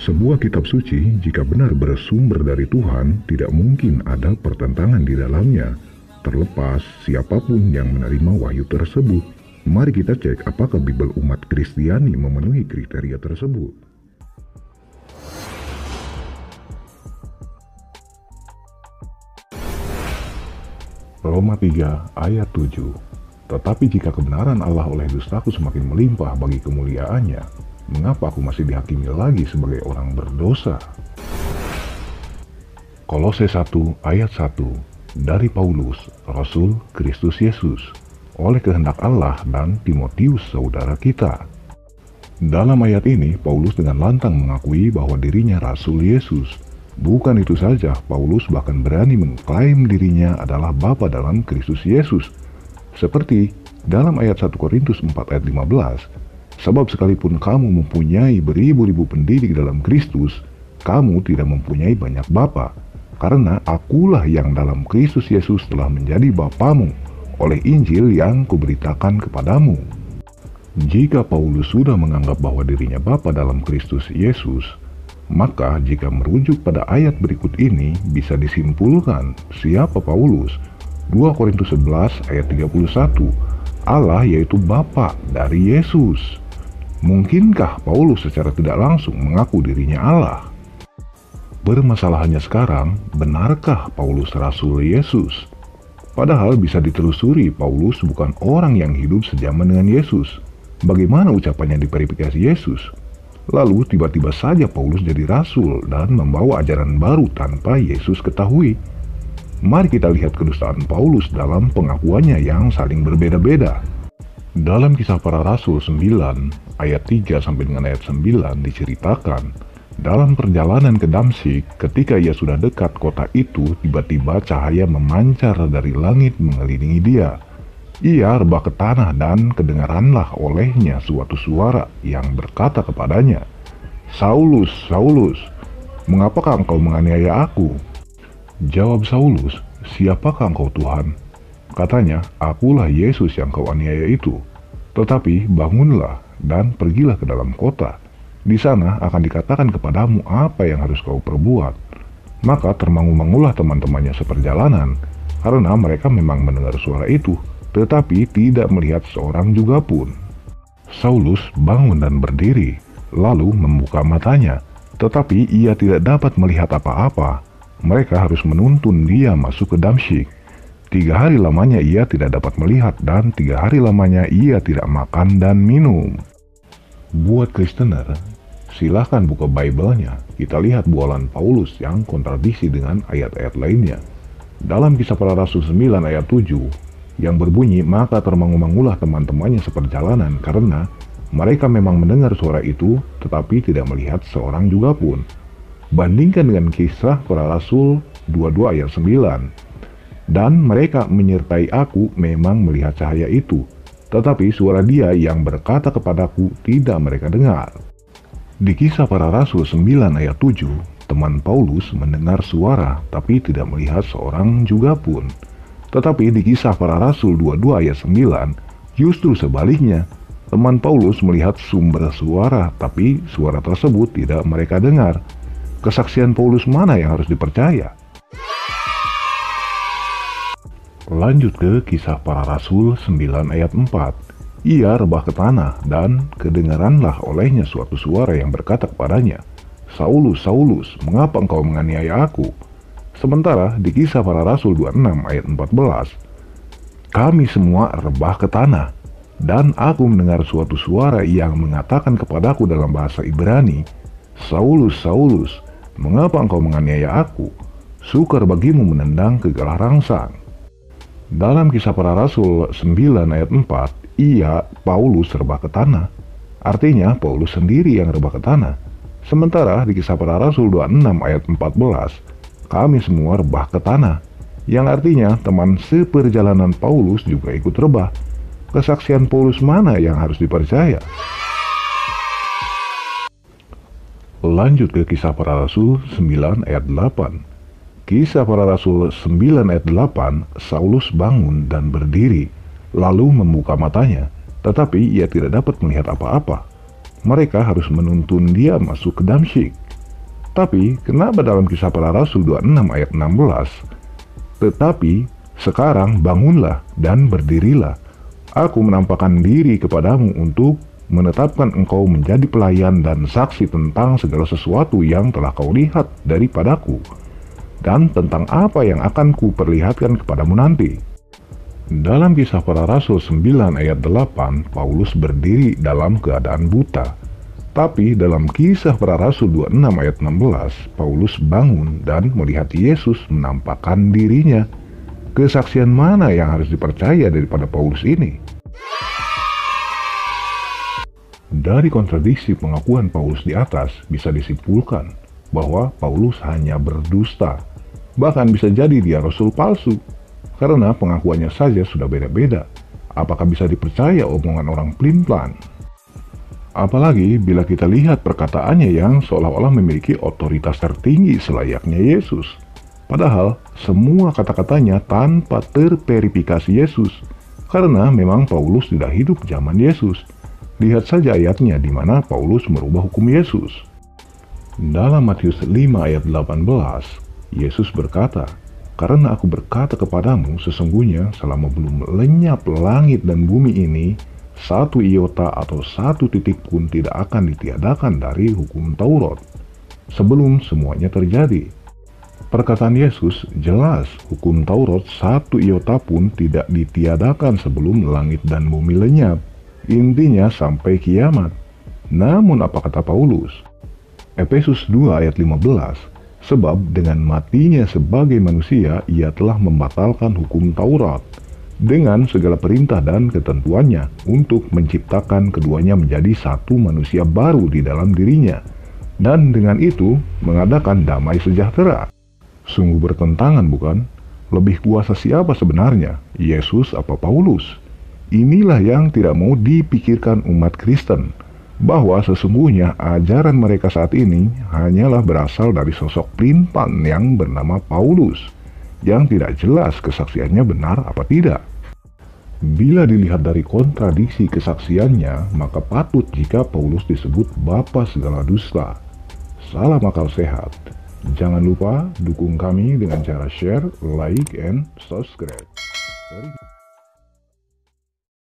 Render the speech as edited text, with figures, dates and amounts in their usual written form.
Sebuah kitab suci jika benar bersumber dari Tuhan, tidak mungkin ada pertentangan di dalamnya, terlepas siapapun yang menerima wahyu tersebut. Mari kita cek apakah Bible umat Kristiani memenuhi kriteria tersebut. Roma 3 ayat 7. Tetapi jika kebenaran Allah oleh dustaku semakin melimpah bagi kemuliaannya, mengapa aku masih dihakimi lagi sebagai orang berdosa? Kolose 1 ayat 1. Dari Paulus, Rasul Kristus Yesus, oleh kehendak Allah dan Timotius saudara kita. Dalam ayat ini, Paulus dengan lantang mengakui bahwa dirinya Rasul Yesus. Bukan itu saja, Paulus bahkan berani mengklaim dirinya adalah Bapa dalam Kristus Yesus. Seperti dalam ayat 1 Korintus 4 ayat 15, sebab sekalipun kamu mempunyai beribu-ribu pendidik dalam Kristus, kamu tidak mempunyai banyak bapa, karena akulah yang dalam Kristus Yesus telah menjadi bapamu oleh Injil yang kuberitakan kepadamu. Jika Paulus sudah menganggap bahwa dirinya Bapa dalam Kristus Yesus, maka jika merujuk pada ayat berikut ini bisa disimpulkan siapa Paulus. 2 Korintus 11 ayat 31, Allah yaitu Bapa dari Yesus. Mungkinkah Paulus secara tidak langsung mengaku dirinya Allah? Permasalahannya sekarang, benarkah Paulus Rasul Yesus? Padahal bisa ditelusuri Paulus bukan orang yang hidup sejaman dengan Yesus. Bagaimana ucapannya diverifikasi Yesus? Lalu tiba-tiba saja Paulus jadi rasul dan membawa ajaran baru tanpa Yesus ketahui. Mari kita lihat kedustaan Paulus dalam pengakuannya yang saling berbeda-beda. Dalam Kisah Para Rasul 9 ayat 3 sampai dengan ayat 9 diceritakan, dalam perjalanan ke Damsyik, ketika ia sudah dekat kota itu, tiba-tiba cahaya memancar dari langit mengelilingi dia. Ia rebah ke tanah dan kedengaranlah olehnya suatu suara yang berkata kepadanya, "Saulus, Saulus, mengapakah engkau menganiaya aku?" Jawab Saulus, "Siapakah engkau Tuhan?" Katanya, "Akulah Yesus yang kau aniaya itu. Tetapi bangunlah dan pergilah ke dalam kota. Di sana akan dikatakan kepadamu apa yang harus kau perbuat." Maka termangu-mangulah teman-temannya seperjalanan, karena mereka memang mendengar suara itu, tetapi tidak melihat seorang juga pun. Saulus bangun dan berdiri, lalu membuka matanya, tetapi ia tidak dapat melihat apa-apa. Mereka harus menuntun dia masuk ke Damsyik. 3 hari lamanya ia tidak dapat melihat, dan 3 hari lamanya ia tidak makan dan minum. Buat Kristener, silahkan buka Bible-nya. Kita lihat bualan Paulus yang kontradiksi dengan ayat-ayat lainnya. Dalam Kisah Para Rasul 9 ayat 7, yang berbunyi, "Maka termangu-mangulah teman-temannya seperjalanan, karena mereka memang mendengar suara itu, tetapi tidak melihat seorang juga pun." Bandingkan dengan Kisah Para Rasul 22 ayat 9. "Dan mereka menyertai aku memang melihat cahaya itu, tetapi suara dia yang berkata kepadaku tidak mereka dengar." Di Kisah Para Rasul 9 ayat 7, teman Paulus mendengar suara tapi tidak melihat seorang juga pun. Tetapi di Kisah Para Rasul 22 ayat 9, justru sebaliknya, teman Paulus melihat sumber suara, tapi suara tersebut tidak mereka dengar. Kesaksian Paulus mana yang harus dipercaya? Lanjut ke Kisah Para Rasul 9 ayat 4. Ia rebah ke tanah, dan kedengaranlah olehnya suatu suara yang berkata kepadanya, "Saulus, Saulus, mengapa engkau menganiaya aku?" Sementara di Kisah Para Rasul 26 ayat 14, "Kami semua rebah ke tanah, dan aku mendengar suatu suara yang mengatakan kepadaku dalam bahasa Ibrani, 'Saulus, Saulus, mengapa engkau menganiaya aku? Sukar bagimu menendang kegalah rangsang.'" Dalam Kisah Para Rasul 9 ayat 4, Paulus rebah ke tanah. Artinya Paulus sendiri yang rebah ke tanah. Sementara di Kisah Para Rasul 26 ayat 14, "Kami semua rebah ke tanah," yang artinya teman seperjalanan Paulus juga ikut rebah. Kesaksian Paulus mana yang harus dipercaya? Lanjut ke Kisah Para Rasul 9 ayat 8. Kisah Para Rasul 9 ayat 8, Saulus bangun dan berdiri, lalu membuka matanya, tetapi ia tidak dapat melihat apa-apa. Mereka harus menuntun dia masuk ke Damsyik. Tapi kenapa dalam Kisah Para Rasul 26 ayat 16? Tetapi sekarang bangunlah dan berdirilah. Aku menampakkan diri kepadamu untuk menetapkan engkau menjadi pelayan dan saksi tentang segala sesuatu yang telah kau lihat daripadaku, dan tentang apa yang akan kuperlihatkan kepadamu nanti. Dalam Kisah Para Rasul 9 ayat 8, Paulus berdiri dalam keadaan buta. Tapi dalam Kisah Para Rasul 26 ayat 16, Paulus bangun dan melihat Yesus menampakkan dirinya. Kesaksian mana yang harus dipercaya daripada Paulus ini? Dari kontradiksi pengakuan Paulus di atas bisa disimpulkan bahwa Paulus hanya berdusta. Bahkan bisa jadi dia rasul palsu, karena pengakuannya saja sudah beda-beda. Apakah bisa dipercaya omongan orang pelin-pelan? Apalagi bila kita lihat perkataannya yang seolah-olah memiliki otoritas tertinggi selayaknya Yesus. Padahal semua kata-katanya tanpa terverifikasi Yesus, karena memang Paulus tidak hidup zaman Yesus. Lihat saja ayatnya di mana Paulus merubah hukum Yesus. Dalam Matius 5 ayat 18, Yesus berkata, "Karena aku berkata kepadamu, sesungguhnya selama belum lenyap langit dan bumi ini, satu iota atau satu titik pun tidak akan ditiadakan dari hukum Taurat, sebelum semuanya terjadi." Perkataan Yesus jelas, hukum Taurat satu iota pun tidak ditiadakan sebelum langit dan bumi lenyap. Intinya sampai kiamat. Namun apa kata Paulus? Efesus 2 ayat 15, "Sebab dengan matinya sebagai manusia, ia telah membatalkan hukum Taurat dengan segala perintah dan ketentuannya untuk menciptakan keduanya menjadi satu manusia baru di dalam dirinya, dan dengan itu mengadakan damai sejahtera." Sungguh bertentangan, bukan? Lebih kuasa siapa sebenarnya, Yesus apa Paulus? Inilah yang tidak mau dipikirkan umat Kristen, bahwa sesungguhnya ajaran mereka saat ini hanyalah berasal dari sosok pelin-pelan yang bernama Paulus, yang tidak jelas kesaksiannya benar apa tidak. Bila dilihat dari kontradiksi kesaksiannya, maka patut jika Paulus disebut bapa segala dusta. Salam akal sehat. Jangan lupa dukung kami dengan cara share, like, and subscribe.